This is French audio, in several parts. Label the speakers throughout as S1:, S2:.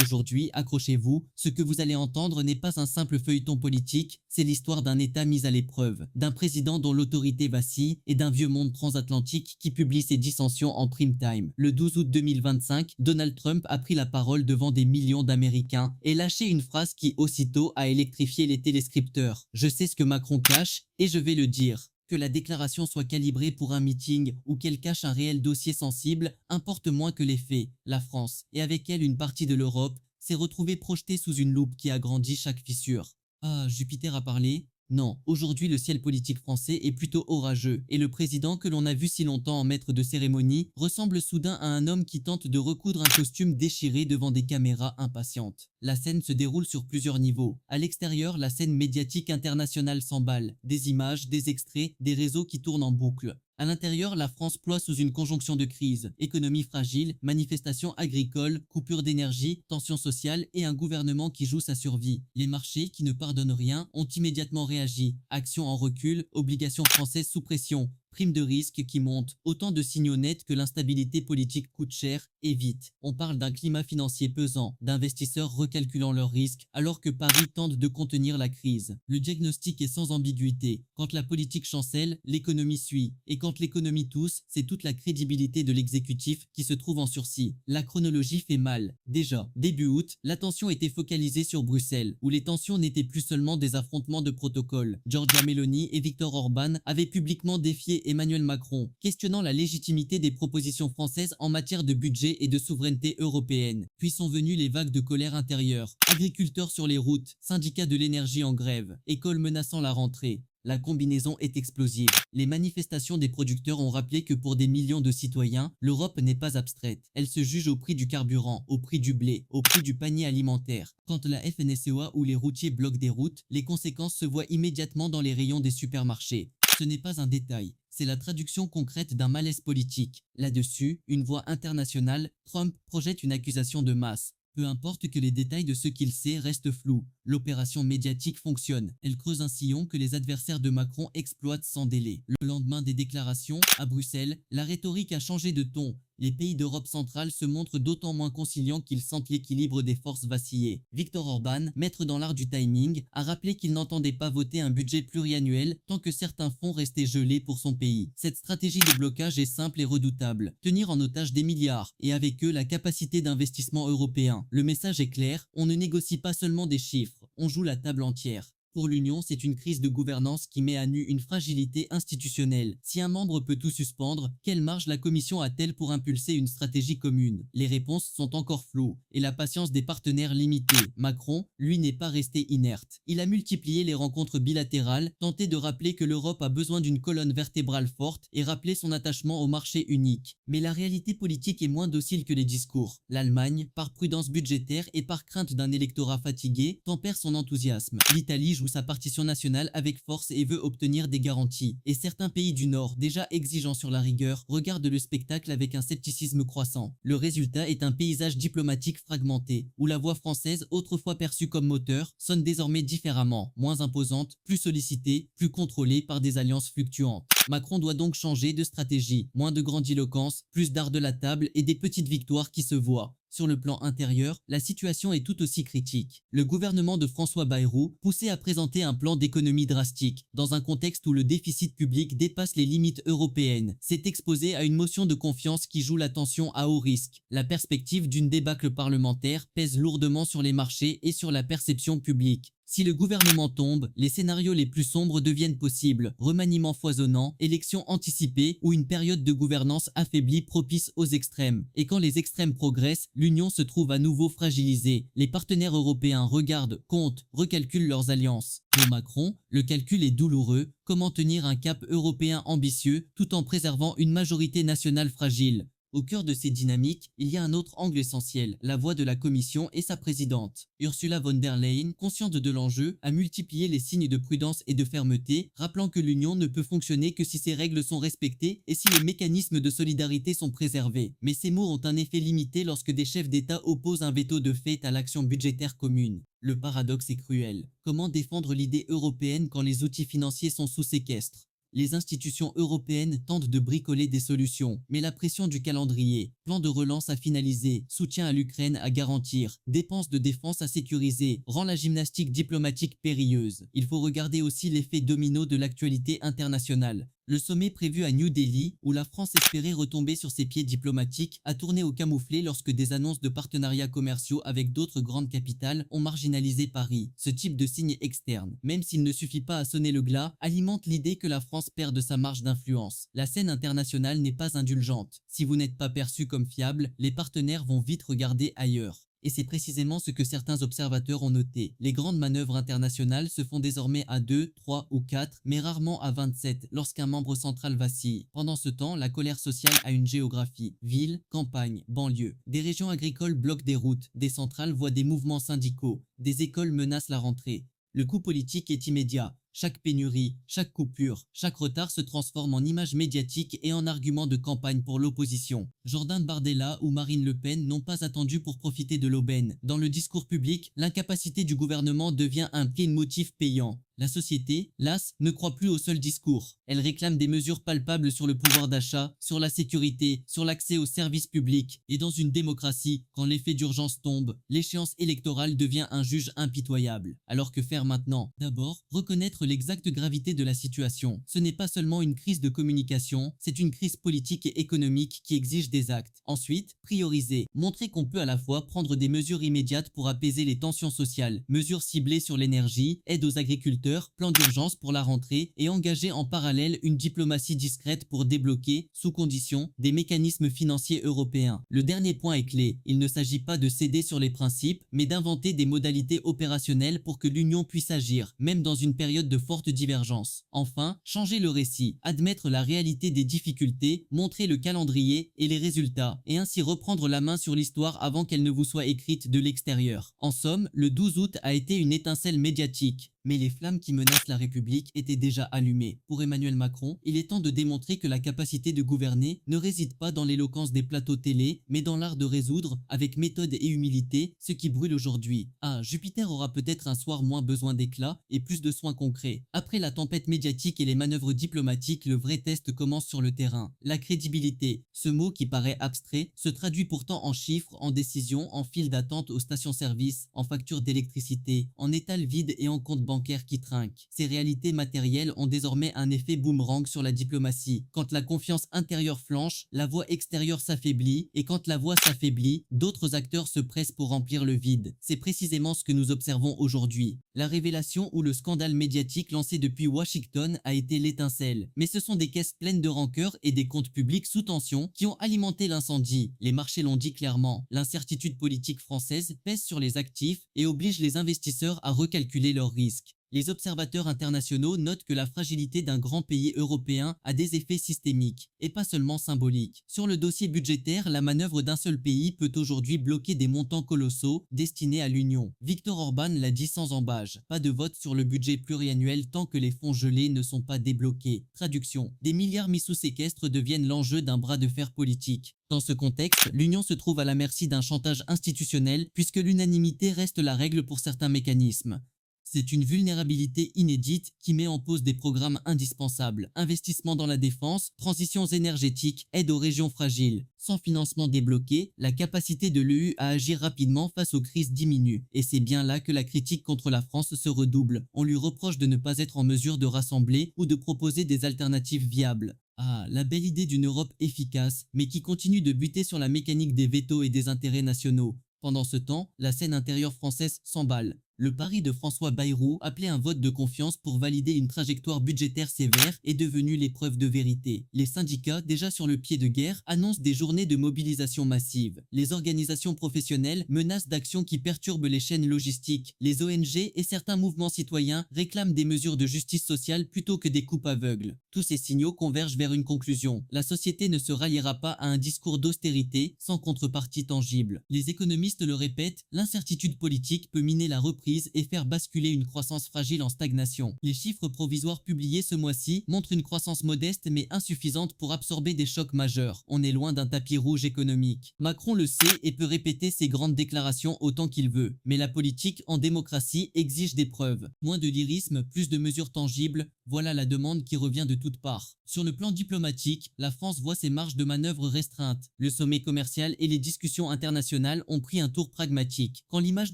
S1: Aujourd'hui, accrochez-vous, ce que vous allez entendre n'est pas un simple feuilleton politique, c'est l'histoire d'un État mis à l'épreuve, d'un président dont l'autorité vacille et d'un vieux monde transatlantique qui publie ses dissensions en prime time. Le 12 août 2025, Donald Trump a pris la parole devant des millions d'Américains et lâché une phrase qui aussitôt a électrifié les téléscripteurs. Je sais ce que Macron cache et je vais le dire. Que la déclaration soit calibrée pour un meeting ou qu'elle cache un réel dossier sensible importe moins que les faits. La France, et avec elle une partie de l'Europe, s'est retrouvée projetée sous une loupe qui agrandit chaque fissure. Ah, Jupiter a parlé? Non, aujourd'hui le ciel politique français est plutôt orageux, et le président que l'on a vu si longtemps en maître de cérémonie ressemble soudain à un homme qui tente de recoudre un costume déchiré devant des caméras impatientes. La scène se déroule sur plusieurs niveaux. À l'extérieur, la scène médiatique internationale s'emballe, des images, des extraits, des réseaux qui tournent en boucle. À l'intérieur, la France ploie sous une conjonction de crises, économie fragile, manifestations agricoles, coupures d'énergie, tensions sociales et un gouvernement qui joue sa survie. Les marchés, qui ne pardonnent rien, ont immédiatement réagi. Actions en recul, obligations françaises sous pression, primes de risque qui montent, autant de signaux nets que l'instabilité politique coûte cher et vite. On parle d'un climat financier pesant, d'investisseurs recalculant leurs risques, alors que Paris tente de contenir la crise. Le diagnostic est sans ambiguïté. Quand la politique chancelle, l'économie suit. Et quand l'économie tousse, c'est toute la crédibilité de l'exécutif qui se trouve en sursis. La chronologie fait mal. Déjà, début août, l'attention était focalisée sur Bruxelles, où les tensions n'étaient plus seulement des affrontements de protocole. Giorgia Meloni et Viktor Orban avaient publiquement défié Emmanuel Macron, questionnant la légitimité des propositions françaises en matière de budget et de souveraineté européenne. Puis sont venues les vagues de colère intérieure. Agriculteurs sur les routes, syndicats de l'énergie en grève, écoles menaçant la rentrée. La combinaison est explosive. Les manifestations des producteurs ont rappelé que pour des millions de citoyens, l'Europe n'est pas abstraite. Elle se juge au prix du carburant, au prix du blé, au prix du panier alimentaire. Quand la FNSEA ou les routiers bloquent des routes, les conséquences se voient immédiatement dans les rayons des supermarchés. Ce n'est pas un détail, c'est la traduction concrète d'un malaise politique. Là-dessus, une voix internationale, Trump projette une accusation de masse. Peu importe que les détails de ce qu'il sait restent flous, l'opération médiatique fonctionne. Elle creuse un sillon que les adversaires de Macron exploitent sans délai. Le lendemain des déclarations, à Bruxelles, la rhétorique a changé de ton. Les pays d'Europe centrale se montrent d'autant moins conciliants qu'ils sentent l'équilibre des forces vaciller. Viktor Orban, maître dans l'art du timing, a rappelé qu'il n'entendait pas voter un budget pluriannuel tant que certains fonds restaient gelés pour son pays. Cette stratégie de blocage est simple et redoutable. Tenir en otage des milliards et avec eux la capacité d'investissement européen. Le message est clair, on ne négocie pas seulement des chiffres, on joue la table entière. Pour l'Union, c'est une crise de gouvernance qui met à nu une fragilité institutionnelle. Si un membre peut tout suspendre, quelle marge la Commission a-t-elle pour impulser une stratégie commune? Les réponses sont encore floues et la patience des partenaires limitée. Macron, lui, n'est pas resté inerte. Il a multiplié les rencontres bilatérales, tenté de rappeler que l'Europe a besoin d'une colonne vertébrale forte et rappelé son attachement au marché unique. Mais la réalité politique est moins docile que les discours. L'Allemagne, par prudence budgétaire et par crainte d'un électorat fatigué, tempère son enthousiasme. L'Italie joue sa partition nationale avec force et veut obtenir des garanties. Et certains pays du Nord, déjà exigeants sur la rigueur, regardent le spectacle avec un scepticisme croissant. Le résultat est un paysage diplomatique fragmenté, où la voix française, autrefois perçue comme moteur, sonne désormais différemment, moins imposante, plus sollicitée, plus contrôlée par des alliances fluctuantes. Macron doit donc changer de stratégie, moins de grandiloquence, plus d'art de la table et des petites victoires qui se voient. Sur le plan intérieur, la situation est tout aussi critique. Le gouvernement de François Bayrou, poussé à présenter un plan d'économie drastique, dans un contexte où le déficit public dépasse les limites européennes, s'est exposé à une motion de confiance qui joue la tension à haut risque. La perspective d'une débâcle parlementaire pèse lourdement sur les marchés et sur la perception publique. Si le gouvernement tombe, les scénarios les plus sombres deviennent possibles. Remaniement foisonnant, élections anticipées ou une période de gouvernance affaiblie propice aux extrêmes. Et quand les extrêmes progressent, l'Union se trouve à nouveau fragilisée. Les partenaires européens regardent, comptent, recalculent leurs alliances. Pour Macron, le calcul est douloureux. Comment tenir un cap européen ambitieux tout en préservant une majorité nationale fragile? Au cœur de ces dynamiques, il y a un autre angle essentiel, la voix de la Commission et sa présidente. Ursula von der Leyen, consciente de l'enjeu, a multiplié les signes de prudence et de fermeté, rappelant que l'Union ne peut fonctionner que si ses règles sont respectées et si les mécanismes de solidarité sont préservés. Mais ces mots ont un effet limité lorsque des chefs d'État opposent un veto de fait à l'action budgétaire commune. Le paradoxe est cruel. Comment défendre l'idée européenne quand les outils financiers sont sous séquestre? Les institutions européennes tentent de bricoler des solutions, mais la pression du calendrier, plan de relance à finaliser, soutien à l'Ukraine à garantir, dépenses de défense à sécuriser, rend la gymnastique diplomatique périlleuse. Il faut regarder aussi l'effet domino de l'actualité internationale. Le sommet prévu à New Delhi, où la France espérait retomber sur ses pieds diplomatiques, a tourné au camouflet lorsque des annonces de partenariats commerciaux avec d'autres grandes capitales ont marginalisé Paris. Ce type de signe externe, même s'il ne suffit pas à sonner le glas, alimente l'idée que la France perd de sa marge d'influence. La scène internationale n'est pas indulgente. Si vous n'êtes pas perçu comme fiable, les partenaires vont vite regarder ailleurs. Et c'est précisément ce que certains observateurs ont noté. Les grandes manœuvres internationales se font désormais à 2, 3 ou 4, mais rarement à 27 lorsqu'un membre central vacille. Pendant ce temps, la colère sociale a une géographie. Villes, campagnes, banlieues. Des régions agricoles bloquent des routes, des centrales voient des mouvements syndicaux, des écoles menacent la rentrée. Le coût politique est immédiat. Chaque pénurie, chaque coupure, chaque retard se transforme en image médiatique et en argument de campagne pour l'opposition. Jordan Bardella ou Marine Le Pen n'ont pas attendu pour profiter de l'aubaine. Dans le discours public, l'incapacité du gouvernement devient un motif payant. La société, las, ne croit plus au seul discours. Elle réclame des mesures palpables sur le pouvoir d'achat, sur la sécurité, sur l'accès aux services publics. Et dans une démocratie, quand l'effet d'urgence tombe, l'échéance électorale devient un juge impitoyable. Alors que faire maintenant? D'abord, reconnaître l'exacte gravité de la situation. Ce n'est pas seulement une crise de communication, c'est une crise politique et économique qui exige des actes. Ensuite, prioriser. Montrer qu'on peut à la fois prendre des mesures immédiates pour apaiser les tensions sociales, mesures ciblées sur l'énergie, aide aux agriculteurs, plan d'urgence pour la rentrée et engager en parallèle une diplomatie discrète pour débloquer, sous condition, des mécanismes financiers européens. Le dernier point est clé. Il ne s'agit pas de céder sur les principes, mais d'inventer des modalités opérationnelles pour que l'Union puisse agir, même dans une période de forte divergence. Enfin, changer le récit, admettre la réalité des difficultés, montrer le calendrier et les résultats, et ainsi reprendre la main sur l'histoire avant qu'elle ne vous soit écrite de l'extérieur. En somme, le 12 août a été une étincelle médiatique. Mais les flammes qui menacent la République étaient déjà allumées. Pour Emmanuel Macron, il est temps de démontrer que la capacité de gouverner ne réside pas dans l'éloquence des plateaux télé, mais dans l'art de résoudre, avec méthode et humilité, ce qui brûle aujourd'hui. Ah, Jupiter aura peut-être un soir moins besoin d'éclat et plus de soins concrets. Après la tempête médiatique et les manœuvres diplomatiques, le vrai test commence sur le terrain. La crédibilité, ce mot qui paraît abstrait, se traduit pourtant en chiffres, en décisions, en files d'attente aux stations-service, en factures d'électricité, en étals vides et en comptes bancaires qui trinquent. Ces réalités matérielles ont désormais un effet boomerang sur la diplomatie. Quand la confiance intérieure flanche, la voix extérieure s'affaiblit, et quand la voix s'affaiblit, d'autres acteurs se pressent pour remplir le vide. C'est précisément ce que nous observons aujourd'hui. La révélation ou le scandale médiatique lancé depuis Washington a été l'étincelle. Mais ce sont des caisses pleines de rancœur et des comptes publics sous tension qui ont alimenté l'incendie. Les marchés l'ont dit clairement. L'incertitude politique française pèse sur les actifs et oblige les investisseurs à recalculer leurs risques. Les observateurs internationaux notent que la fragilité d'un grand pays européen a des effets systémiques, et pas seulement symboliques. Sur le dossier budgétaire, la manœuvre d'un seul pays peut aujourd'hui bloquer des montants colossaux destinés à l'Union. Viktor Orban l'a dit sans ambages, pas de vote sur le budget pluriannuel tant que les fonds gelés ne sont pas débloqués. Traduction, des milliards mis sous séquestre deviennent l'enjeu d'un bras de fer politique. Dans ce contexte, l'Union se trouve à la merci d'un chantage institutionnel puisque l'unanimité reste la règle pour certains mécanismes. C'est une vulnérabilité inédite qui met en pause des programmes indispensables, investissements dans la défense, transitions énergétiques, aide aux régions fragiles. Sans financement débloqué, la capacité de l'EU à agir rapidement face aux crises diminue. Et c'est bien là que la critique contre la France se redouble. On lui reproche de ne pas être en mesure de rassembler ou de proposer des alternatives viables. Ah, la belle idée d'une Europe efficace, mais qui continue de buter sur la mécanique des vétos et des intérêts nationaux. Pendant ce temps, la scène intérieure française s'emballe. Le pari de François Bayrou, appelé un vote de confiance pour valider une trajectoire budgétaire sévère, est devenu l'épreuve de vérité. Les syndicats, déjà sur le pied de guerre, annoncent des journées de mobilisation massive. Les organisations professionnelles menacent d'actions qui perturbent les chaînes logistiques. Les ONG et certains mouvements citoyens réclament des mesures de justice sociale plutôt que des coupes aveugles. Tous ces signaux convergent vers une conclusion. La société ne se ralliera pas à un discours d'austérité sans contrepartie tangible. Les économistes le répètent, l'incertitude politique peut miner la reprise et faire basculer une croissance fragile en stagnation. Les chiffres provisoires publiés ce mois-ci montrent une croissance modeste mais insuffisante pour absorber des chocs majeurs. On est loin d'un tapis rouge économique. Macron le sait et peut répéter ses grandes déclarations autant qu'il veut. Mais la politique en démocratie exige des preuves. Moins de lyrisme, plus de mesures tangibles, Voilà la demande qui revient de toutes parts. Sur le plan diplomatique, la France voit ses marges de manœuvre restreintes. Le sommet commercial et les discussions internationales ont pris un tour pragmatique. Quand l'image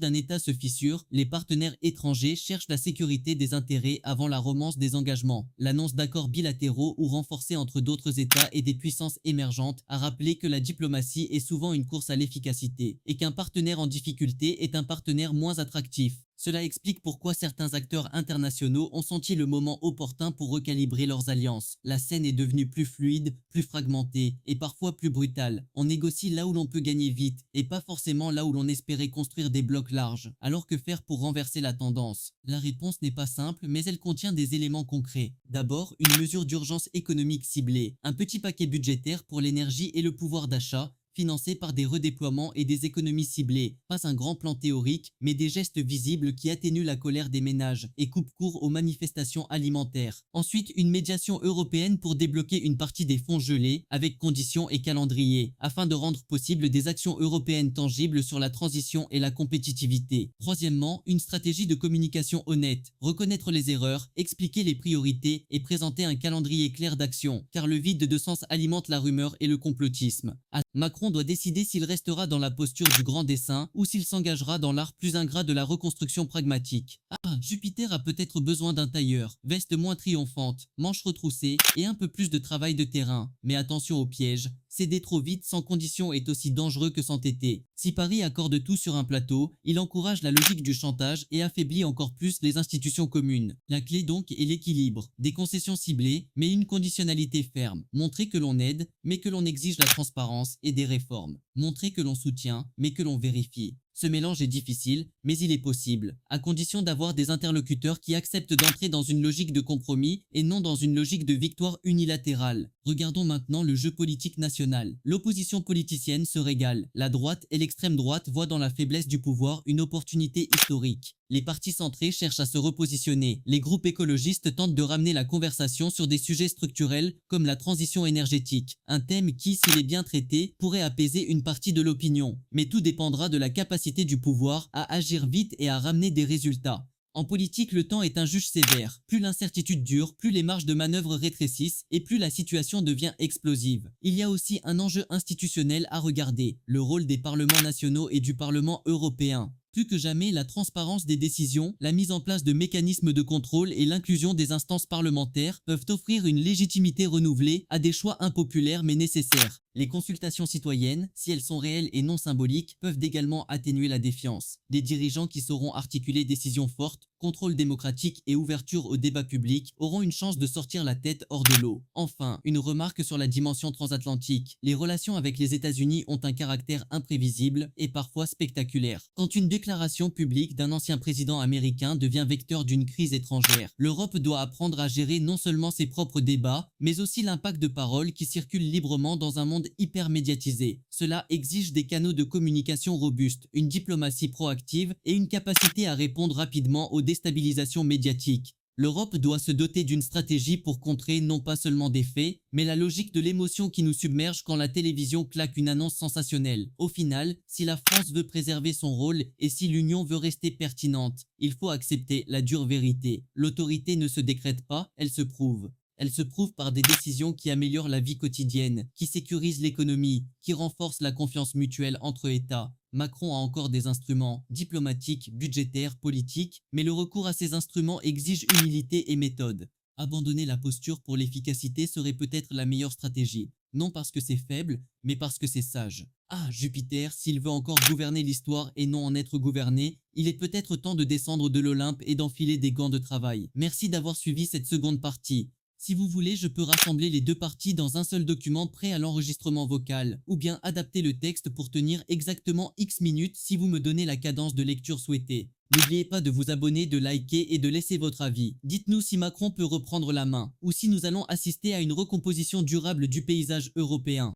S1: d'un État se fissure, les partenaires étrangers cherchent la sécurité des intérêts avant la romance des engagements. L'annonce d'accords bilatéraux ou renforcés entre d'autres États et des puissances émergentes a rappelé que la diplomatie est souvent une course à l'efficacité et qu'un partenaire en difficulté est un partenaire moins attractif. Cela explique pourquoi certains acteurs internationaux ont senti le moment opportun pour recalibrer leurs alliances. La scène est devenue plus fluide, plus fragmentée et parfois plus brutale. On négocie là où l'on peut gagner vite et pas forcément là où l'on espérait construire des blocs larges. Alors que faire pour renverser la tendance? La réponse n'est pas simple, mais elle contient des éléments concrets. D'abord, une mesure d'urgence économique ciblée, un petit paquet budgétaire pour l'énergie et le pouvoir d'achat, financé par des redéploiements et des économies ciblées. Pas un grand plan théorique, mais des gestes visibles qui atténuent la colère des ménages et coupent court aux manifestations alimentaires. Ensuite, une médiation européenne pour débloquer une partie des fonds gelés, avec conditions et calendrier, afin de rendre possible des actions européennes tangibles sur la transition et la compétitivité. Troisièmement, une stratégie de communication honnête, reconnaître les erreurs, expliquer les priorités et présenter un calendrier clair d'action, car le vide de sens alimente la rumeur et le complotisme. Macron doit décider s'il restera dans la posture du grand dessein ou s'il s'engagera dans l'art plus ingrat de la reconstruction pragmatique. Ah, Jupiter a peut-être besoin d'un tailleur, veste moins triomphante, manches retroussées et un peu plus de travail de terrain. Mais attention au piège, céder trop vite sans condition est aussi dangereux que s'entêter. Si Paris accorde tout sur un plateau, il encourage la logique du chantage et affaiblit encore plus les institutions communes. La clé donc est l'équilibre, des concessions ciblées, mais une conditionnalité ferme. Montrer que l'on aide, mais que l'on exige la transparence et des réformes. Montrer que l'on soutient, mais que l'on vérifie. Ce mélange est difficile, mais il est possible, à condition d'avoir des interlocuteurs qui acceptent d'entrer dans une logique de compromis et non dans une logique de victoire unilatérale. Regardons maintenant le jeu politique national. L'opposition politicienne se régale. La droite et l'extrême droite voient dans la faiblesse du pouvoir une opportunité historique. Les partis centrés cherchent à se repositionner. Les groupes écologistes tentent de ramener la conversation sur des sujets structurels comme la transition énergétique. Un thème qui, s'il est bien traité, pourrait apaiser une partie de l'opinion. Mais tout dépendra de la capacité du pouvoir à agir vite et à ramener des résultats. En politique, le temps est un juge sévère. Plus l'incertitude dure, plus les marges de manœuvre rétrécissent et plus la situation devient explosive. Il y a aussi un enjeu institutionnel à regarder, le rôle des parlements nationaux et du Parlement européen. Plus que jamais, la transparence des décisions, la mise en place de mécanismes de contrôle et l'inclusion des instances parlementaires peuvent offrir une légitimité renouvelée à des choix impopulaires mais nécessaires. Les consultations citoyennes, si elles sont réelles et non symboliques, peuvent également atténuer la défiance. Des dirigeants qui sauront articuler décisions fortes, contrôle démocratique et ouverture au débat public auront une chance de sortir la tête hors de l'eau. Enfin, une remarque sur la dimension transatlantique. Les relations avec les États-Unis ont un caractère imprévisible et parfois spectaculaire. Quand une déclaration publique d'un ancien président américain devient vecteur d'une crise étrangère, l'Europe doit apprendre à gérer non seulement ses propres débats, mais aussi l'impact de paroles qui circulent librement dans un monde hyper médiatisé. Cela exige des canaux de communication robustes, une diplomatie proactive et une capacité à répondre rapidement aux déstabilisations médiatiques. L'Europe doit se doter d'une stratégie pour contrer non pas seulement des faits, mais la logique de l'émotion qui nous submerge quand la télévision claque une annonce sensationnelle. Au final, si la France veut préserver son rôle et si l'Union veut rester pertinente, il faut accepter la dure vérité. L'autorité ne se décrète pas, elle se prouve. Elle se prouve par des décisions qui améliorent la vie quotidienne, qui sécurisent l'économie, qui renforcent la confiance mutuelle entre États. Macron a encore des instruments diplomatiques, budgétaires, politiques, mais le recours à ces instruments exige humilité et méthode. Abandonner la posture pour l'efficacité serait peut-être la meilleure stratégie. Non parce que c'est faible, mais parce que c'est sage. Ah, Jupiter, s'il veut encore gouverner l'histoire et non en être gouverné, il est peut-être temps de descendre de l'Olympe et d'enfiler des gants de travail. Merci d'avoir suivi cette seconde partie. Si vous voulez, je peux rassembler les deux parties dans un seul document prêt à l'enregistrement vocal, ou bien adapter le texte pour tenir exactement X minutes si vous me donnez la cadence de lecture souhaitée. N'oubliez pas de vous abonner, de liker et de laisser votre avis. Dites-nous si Macron peut reprendre la main, ou si nous allons assister à une recomposition durable du paysage européen.